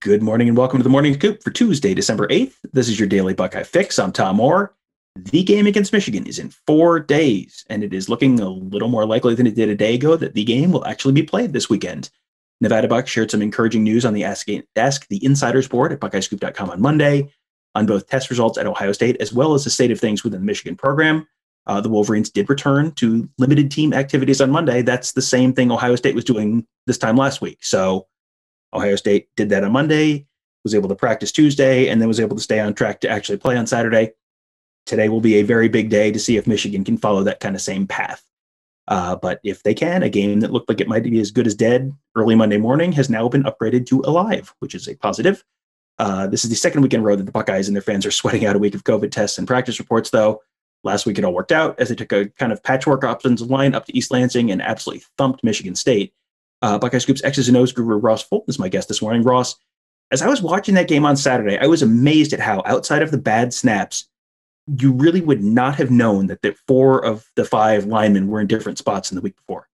Good morning and welcome to the Morning Scoop for Tuesday, December 8th. This is your daily Buckeye fix. I'm Tom Orr. The game against Michigan is in 4 days, and it is looking a little more likely than it did a day ago that the game will actually be played this weekend. Nevada Buck shared some encouraging news on the Ask the Insiders board at BuckeyeScoop.com on Monday on both test results at Ohio State as well as the state of things within the Michigan program. The Wolverines did return to limited team activities on Monday. That's the same thing Ohio State was doing this time last week. So Ohio State did that on Monday, was able to practice Tuesday, and then was able to stay on track to actually play on Saturday. Today will be a very big day to see if Michigan can follow that kind of same path. But if they can, a game that looked like it might be as good as dead early Monday morning has now been upgraded to alive, which is a positive. This is the second week in a row that the Buckeyes and their fans are sweating out a week of COVID tests and practice reports, though. Last week it all worked out as they took a kind of patchwork offensive line up to East Lansing and absolutely thumped Michigan State. Buckeye Scoop's X's and O's guru Ross Fulton is my guest this morning. Ross, as I was watching that game on Saturday, I was amazed at how, outside of the bad snaps, you really would not have known that 4 of the 5 linemen were in different spots in the week before.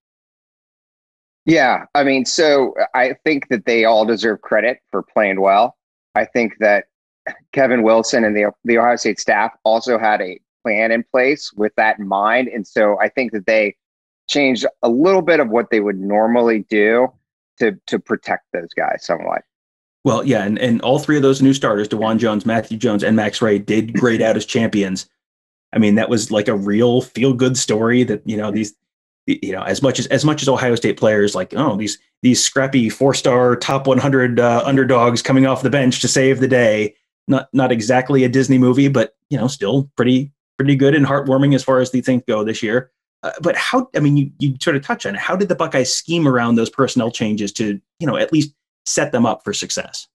Yeah, I mean, so I think that they all deserve credit for playing well. I think that Kevin Wilson and the Ohio State staff also had a plan in place with that in mind. And so I think that they changed a little bit of what they would normally do to protect those guys somewhat. Well, yeah, and all 3 of those new starters, DeJuan Jones, Matthew Jones, and Max Ray, did grade out as champions. I mean, that was like a real feel-good story that, as much as Ohio State players like, these scrappy 4-star top 100 underdogs coming off the bench to save the day. Not exactly a Disney movie, but, still pretty good and heartwarming as far as the things go this year. But you sort of touch on it. How did the Buckeyes scheme around those personnel changes to, at least set them up for success?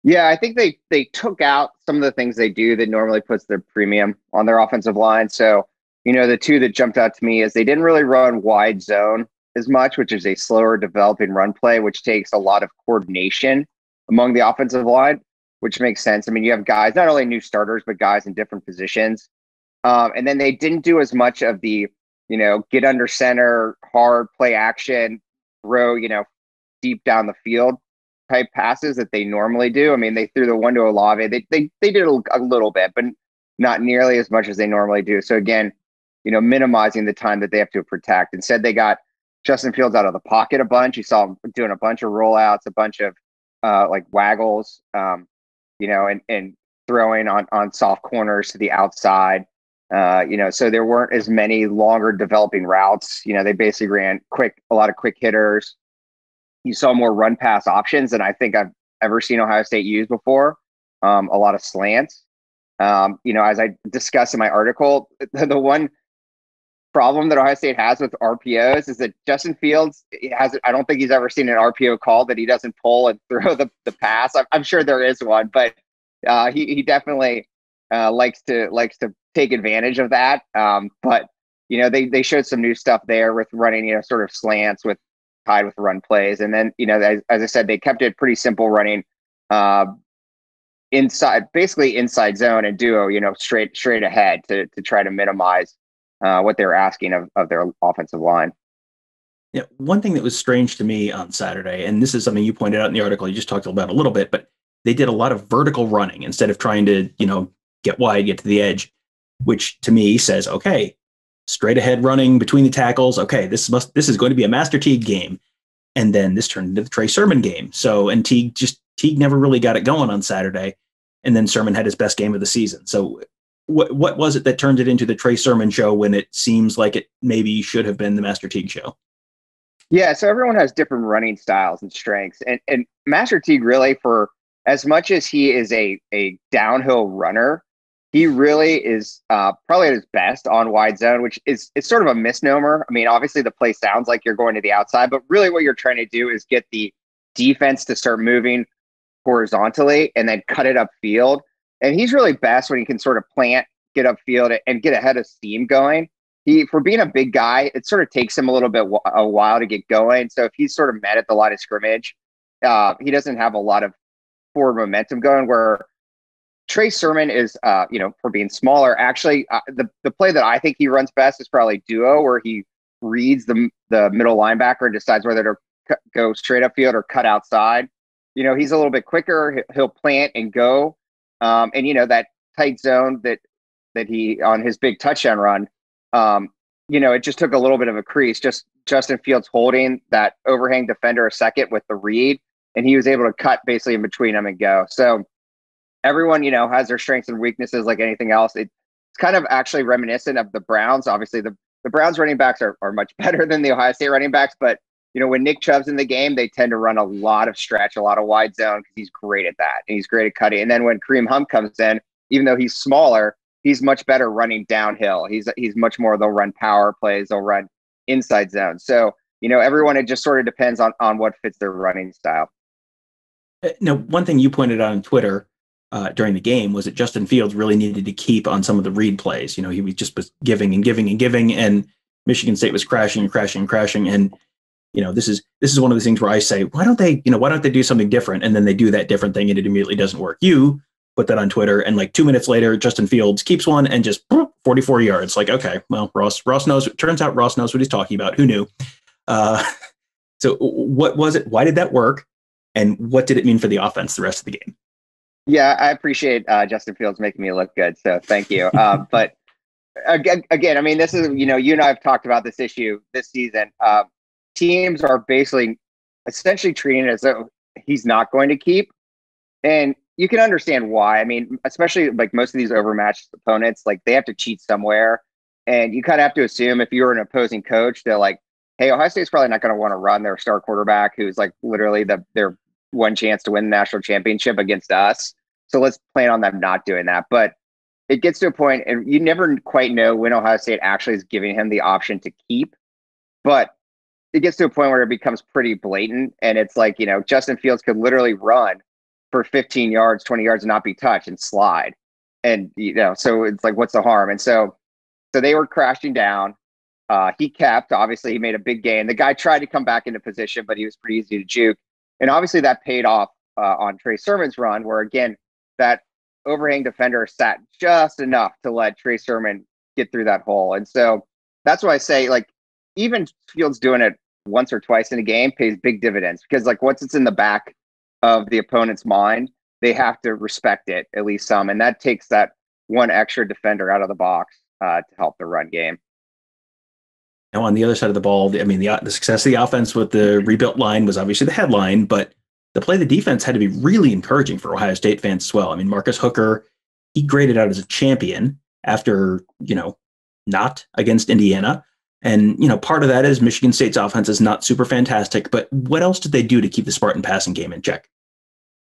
Yeah, I think they took out some of the things they do that normally puts their premium on their offensive line. So, the 2 that jumped out to me is they didn't really run wide zone as much, which is a slower developing run play, which takes a lot of coordination among the offensive line, which makes sense. I mean, you have guys, not only new starters, but guys in different positions. And then they didn't do as much of the, get under center, hard play action, throw, deep down the field type passes that they normally do. I mean, they threw the one to Olave. They did a little bit, but not nearly as much as they normally do. So again, minimizing the time that they have to protect. Instead, they got Justin Fields out of the pocket a bunch. You saw him doing a bunch of rollouts, a bunch of like waggles, and throwing on soft corners to the outside. So there weren't as many longer developing routes. They basically ran a lot of quick hitters. You saw more run pass options than I think I've ever seen Ohio State use before. A lot of slants. As I discussed in my article, the one problem that Ohio State has with RPOs is that Justin Fields I don't think he's ever seen an RPO call that he doesn't pull and throw the pass. I'm sure there is one, but he definitely likes to take advantage of that. But they showed some new stuff there with running, sort of slants tied with run plays. And then, as I said, they kept it pretty simple running basically inside zone and duo, straight ahead to try to minimize what they were asking of their offensive line. Yeah, one thing that was strange to me on Saturday, and this is something you pointed out in the article, you just talked about a little bit, but they did a lot of vertical running instead of trying to, get wide, get to the edge, which to me says, okay, straight ahead running between the tackles. Okay, this is going to be a Master Teague game. And then this turned into the Trey Sermon game. So, and Teague never really got it going on Saturday. And then Sermon had his best game of the season. So what was it that turned it into the Trey Sermon show when it seems like it maybe should have been the Master Teague show? Yeah, so everyone has different running styles and strengths. And Master Teague really, for as much as he is a downhill runner, he really is probably at his best on wide zone, which is sort of a misnomer. I mean, obviously the play sounds like you're going to the outside, but really what you're trying to do is get the defense to start moving horizontally and then cut it upfield. And he's really best when he can sort of plant, get upfield, and get ahead of steam going. For being a big guy, it sort of takes him a while to get going. So if he's sort of met at the line of scrimmage, he doesn't have a lot of forward momentum going, where Trey Sermon is, for being smaller, actually, the play that I think he runs best is probably duo, where he reads the middle linebacker and decides whether to go straight upfield or cut outside. he's a little bit quicker. He'll plant and go. And that tight zone that he on his big touchdown run, it just took a little bit of a crease. Just Justin Fields holding that overhang defender a second with the read, and he was able to cut basically in between them and go. So everyone, has their strengths and weaknesses like anything else. It's kind of actually reminiscent of the Browns. Obviously, the Browns running backs are much better than the Ohio State running backs, but when Nick Chubb's in the game, they tend to run a lot of stretch, a lot of wide zone because he's great at that. And he's great at cutting. And then when Kareem Hunt comes in, even though he's smaller, he's much better running downhill. He's much more, they'll run power plays, they'll run inside zone. So, everyone, it just sort of depends on what fits their running style. Now, one thing you pointed out on Twitter during the game was that Justin Fields really needed to keep on some of the read plays. He was just giving and giving and giving, and Michigan State was crashing and crashing and crashing. And this is one of the things where I say, why don't they do something different? And then they do that different thing and it immediately doesn't work. You put that on Twitter, and like 2 minutes later, Justin Fields keeps one and just 44 yards. Like, okay, well, Ross knows. Turns out Ross knows what he's talking about. Who knew? So what was it? Why did that work? And what did it mean for the offense the rest of the game? Yeah, I appreciate Justin Fields making me look good. So thank you. But again, I mean, this is, you and I have talked about this issue this season. Teams are basically essentially treating it as though he's not going to keep. And you can understand why. I mean, especially like most of these overmatched opponents, like they have to cheat somewhere. And you kind of have to assume if you're an opposing coach, they're like, hey, Ohio State's probably not going to want to run their star quarterback who's like literally their one chance to win the national championship against us. So let's plan on them not doing that. But it gets to a point, and you never quite know when Ohio State actually is giving him the option to keep. But it gets to a point where it becomes pretty blatant. And it's like, Justin Fields could literally run for 15 yards, 20 yards and not be touched and slide. And, so it's like, what's the harm? And so they were crashing down. He kept, obviously he made a big gain. The guy tried to come back into position, but he was pretty easy to juke. And obviously that paid off on Trey Sermon's run, where again, that overhang defender sat just enough to let Trey Sermon get through that hole. And so that's why I say, like, even Fields doing it once or twice in a game pays big dividends, because like once it's in the back of the opponent's mind, they have to respect it at least some. And that takes that one extra defender out of the box to help the run game. Now, on the other side of the ball, the success of the offense with the rebuilt line was obviously the headline, but the play of the defense had to be really encouraging for Ohio State fans as well. I mean, Marcus Hooker, he graded out as a champion after, not against Indiana. And, part of that is Michigan State's offense is not super fantastic, but what else did they do to keep the Spartan passing game in check?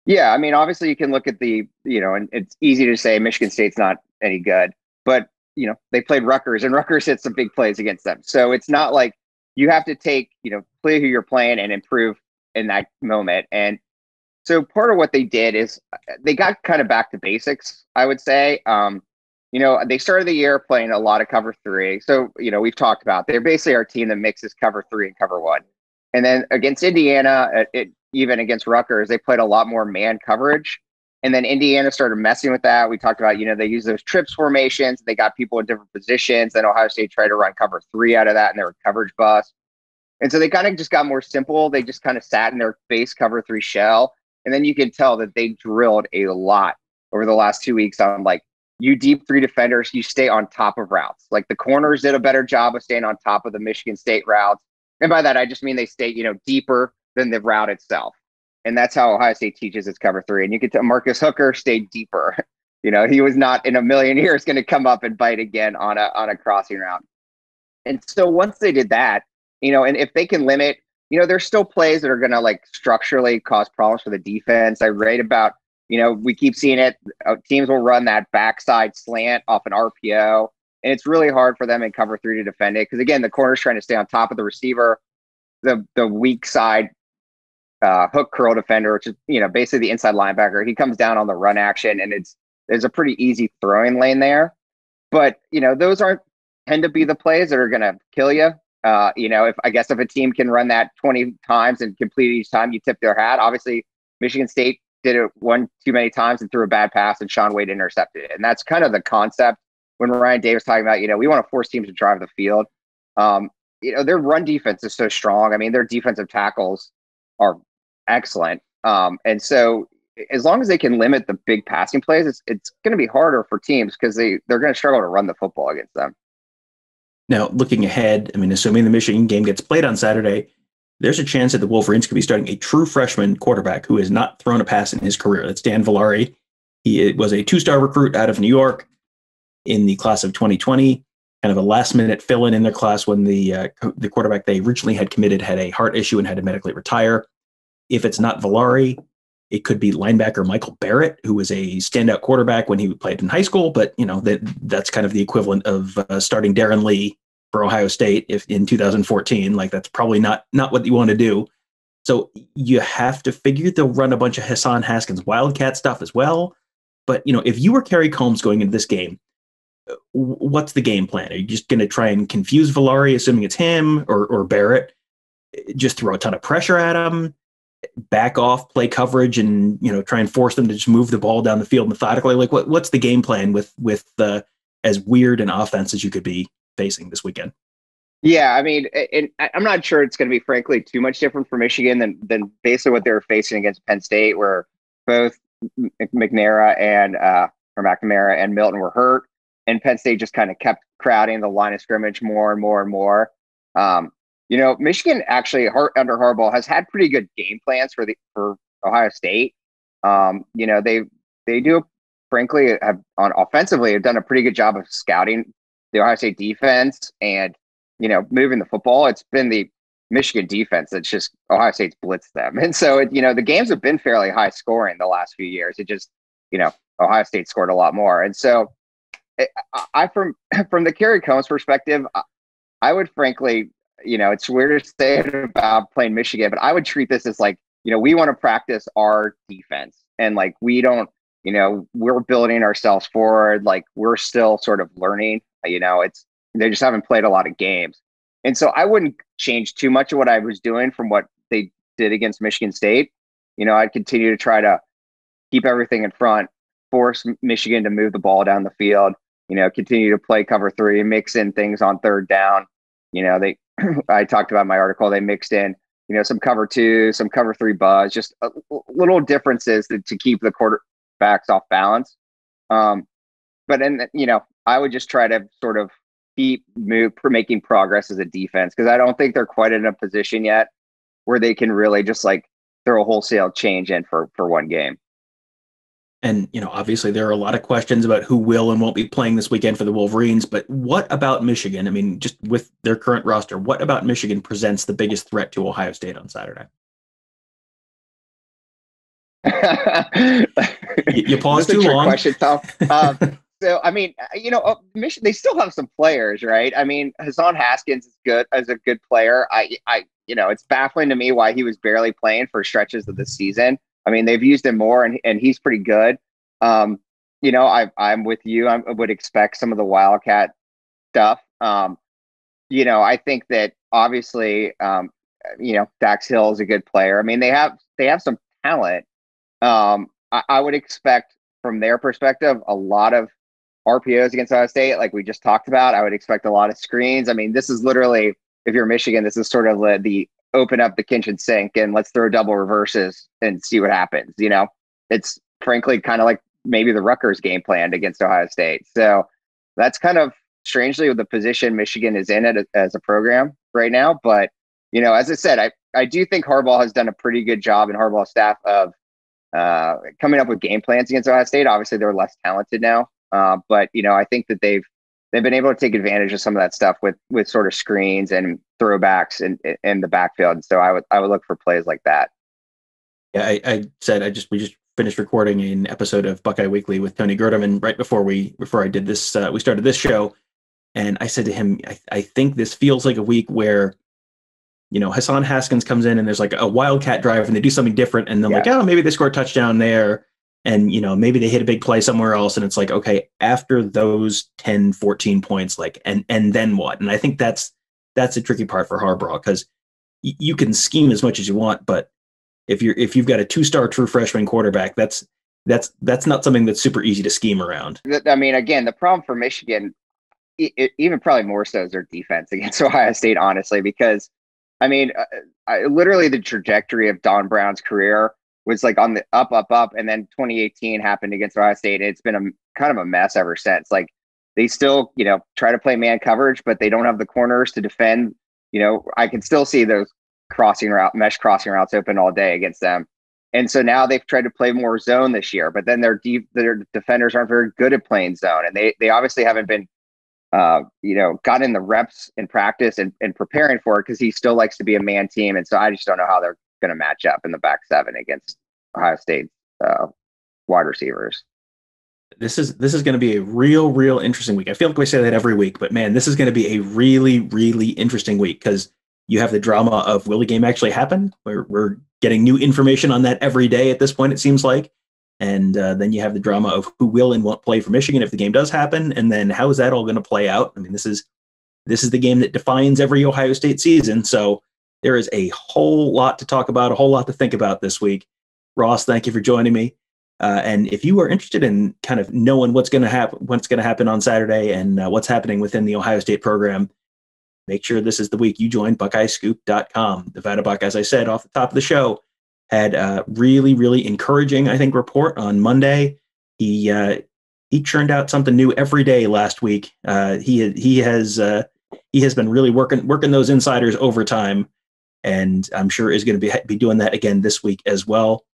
Yeah, I mean, obviously you can look at and it's easy to say Michigan State's not any good, but, they played Rutgers, and Rutgers hit some big plays against them. So it's not like you have to take, play who you're playing and improve in that moment. And so part of what they did is they got kind of back to basics, I would say. They started the year playing a lot of cover three. So, we've talked about, they're basically our team that mixes cover three and cover one. And then against Indiana, even against Rutgers, they played a lot more man coverage. And then Indiana started messing with that. We talked about, they use those trips formations. They got people in different positions. Then Ohio State tried to run cover three out of that, and they were coverage bust. And so they kind of just got more simple. They just kind of sat in their base cover three shell. And then you can tell that they drilled a lot over the last 2 weeks on like, you deep three defenders, you stay on top of routes. Like the corners did a better job of staying on top of the Michigan State routes. And by that, I just mean they stay, deeper than the route itself. And that's how Ohio State teaches its cover three. And you can tell Marcus Hooker stayed deeper. He was not in a million years going to come up and bite again on a crossing route. And so once they did that, and if they can limit, there's still plays that are going to like structurally cause problems for the defense. I read about, we keep seeing it. Teams will run that backside slant off an RPO, and it's really hard for them in cover three to defend it. Because again, the corner's trying to stay on top of the receiver, the weak side hook curl defender, which is, basically the inside linebacker. He comes down on the run action, and there's a pretty easy throwing lane there. But, those tend to be the plays that are going to kill you. If a team can run that 20 times and complete it each time, you tip their hat. Obviously, Michigan State did it one too many times and threw a bad pass, and Sean Wade intercepted it. And that's kind of the concept when Ryan Day was talking about, we want to force teams to drive the field. Their run defense is so strong. I mean, their defensive tackles are excellent. And so as long as they can limit the big passing plays, it's going to be harder for teams because they're going to struggle to run the football against them. Now, looking ahead, I mean, assuming the Michigan game gets played on Saturday, there's a chance that the Wolverines could be starting a true freshman quarterback who has not thrown a pass in his career. That's Dan Villari. He was a two-star recruit out of New York in the class of 2020, kind of a last-minute fill-in in their class when the quarterback they originally had committed had a heart issue and had to medically retire. If it's not Villari, it could be linebacker Michael Barrett, who was a standout quarterback when he played in high school, but that's kind of the equivalent of starting Darren Lee for Ohio State if in 2014. Like, that's probably not what you want to do. So you have to figure they'll run a bunch of Hassan Haskins Wildcat stuff as well. But if you were Kerry Combs going into this game, what's the game plan? Are you just going to try and confuse Villari, assuming it's him or Barrett? Just throw a ton of pressure at him, back off, play coverage, and try and force them to just move the ball down the field methodically. Like, what's the game plan with the as weird an offense as you could be facing this weekend? Yeah, I mean, and I'm not sure it's going to be, frankly, too much different for Michigan than basically what they were facing against Penn State, where both McNamara and Milton were hurt, and Penn State just kind of kept crowding the line of scrimmage more and more and more. Michigan actually under Harbaugh has had pretty good game plans for Ohio State. They do, frankly, offensively have done a pretty good job of scouting the Ohio State defense and moving the football. It's been the Michigan defense that's just Ohio State's blitzed them, and so the games have been fairly high scoring the last few years. It just Ohio State scored a lot more, and so I from the Kerry Combs perspective, I would frankly. It's weird to say it about playing Michigan, but I would treat this as like, we want to practice our defense, and like, we don't, we're building ourselves forward. Like, we're still sort of learning, they just haven't played a lot of games. And so I wouldn't change too much of what I was doing from what they did against Michigan State. I'd continue to try to keep everything in front, force Michigan to move the ball down the field, continue to play cover 3, mix in things on third down. I talked about in my article, they mixed in, some cover 2, some cover 3 buzz, just little differences to keep the quarterbacks off balance. I would just try to sort of keep making progress as a defense, because I don't think they're quite in a position yet where they can really just like throw a wholesale change in for one game. And, obviously there are a lot of questions about who will and won't be playing this weekend for the Wolverines, but what about Michigan? I mean, just with their current roster, what about Michigan presents the biggest threat to Ohio State on Saturday? You paused too long. Question, Tom. So, I mean, Michigan, they still have some players, right? I mean, Hassan Haskins is good as a good player. It's baffling to me why he was barely playing for stretches of the season. I mean, they've used him more, and he's pretty good. I'm with you. I would expect some of the Wildcat stuff. I think that obviously, Dax Hill is a good player. I mean, they have some talent. I would expect from their perspective a lot of RPOs against Ohio State, like we just talked about. I would expect a lot of screens. I mean, this is literally, if you're Michigan, this is sort of the open up the kitchen sink and let's throw double reverses and see what happens. It's frankly kind of like maybe the Rutgers game plan against Ohio State. So that's kind of strangely the position Michigan is in as a program right now. But, as I said, I do think Harbaugh has done a pretty good job, and Harbaugh staff, of coming up with game plans against Ohio State. Obviously they're less talented now. But I think that they've been able to take advantage of some of that stuff with sort of screens and throwbacks in the backfield. And so I would look for plays like that. Yeah, I said we just finished recording an episode of Buckeye Weekly with Tony Gerdeman right before I did this. We started this show, and I said to him, I think this feels like a week where Hassan Haskins comes in and there's like a wildcat drive and they do something different, and then like, oh, maybe they score a touchdown there. And, maybe they hit a big play somewhere else. And it's like, okay, after those 10, 14 points, like, and then what? And I think that's a tricky part for Harbaugh, because you can scheme as much as you want, but if you've got a 2-star true freshman quarterback, that's not something that's super easy to scheme around. I mean, again, the problem for Michigan, even probably more so, is their defense against Ohio State, honestly, because I mean, literally the trajectory of Don Brown's career was like on the up, and then 2018 happened against Ohio State. And it's been kind of a mess ever since. Like they still, try to play man coverage, but they don't have the corners to defend. I can still see those mesh crossing routes open all day against them. And so now they've tried to play more zone this year, but then their defenders aren't very good at playing zone, and they obviously haven't been, gotten the reps in practice and preparing for it, because he still likes to be a man team. And so I just don't know how they're going to match up in the back seven against Ohio State wide receivers. This is going to be a real interesting week. I feel like we say that every week, but man, this is going to be a really interesting week, because you have the drama of, will the game actually happen? We're getting new information on that every day at this point, it seems like. And then you have the drama of who will and won't play for Michigan if the game does happen. And then how is that all going to play out? I mean, this is the game that defines every Ohio State season. So there is a whole lot to talk about, a whole lot to think about this week. Ross, thank you for joining me. And if you are interested in kind of knowing what's going to happen on Saturday and what's happening within the Ohio State program, make sure this is the week you join BuckeyeScoop.com. Nevada Buck, as I said off the top of the show, had a really encouraging, I think, report on Monday. He churned out something new every day last week. He has been really working those insiders overtime, and I'm sure is going to be doing that again this week as well.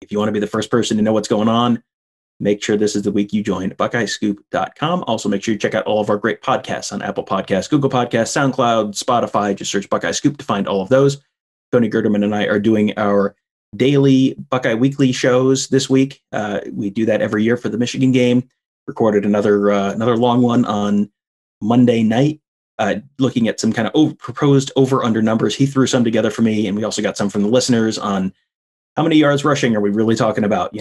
If you want to be the first person to know what's going on, make sure this is the week you join BuckeyeScoop.com. Also, make sure you check out all of our great podcasts on Apple Podcasts, Google Podcasts, SoundCloud, Spotify. Just search Buckeye Scoop to find all of those. Tony Gerderman and I are doing our daily Buckeye Weekly shows this week. We do that every year for the Michigan game. Recorded another long one on Monday night, looking at some kind of proposed over-under numbers. He threw some together for me, and we also got some from the listeners on how many yards rushing are we really talking about?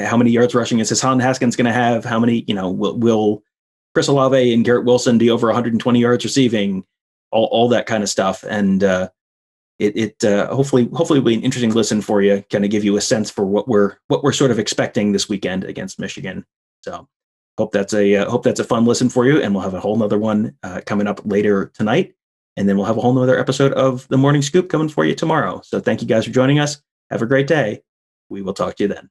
How many yards rushing is Hassan Haskins going to have? How many, will Chris Olave and Garrett Wilson be over 120 yards receiving? All that kind of stuff. And it hopefully will be an interesting listen for you, kind of give you a sense for what we're sort of expecting this weekend against Michigan. So hope that's a fun listen for you. And we'll have a whole nother one coming up later tonight. And then we'll have a whole nother episode of the Morning Scoop coming for you tomorrow. So thank you guys for joining us. Have a great day. We will talk to you then.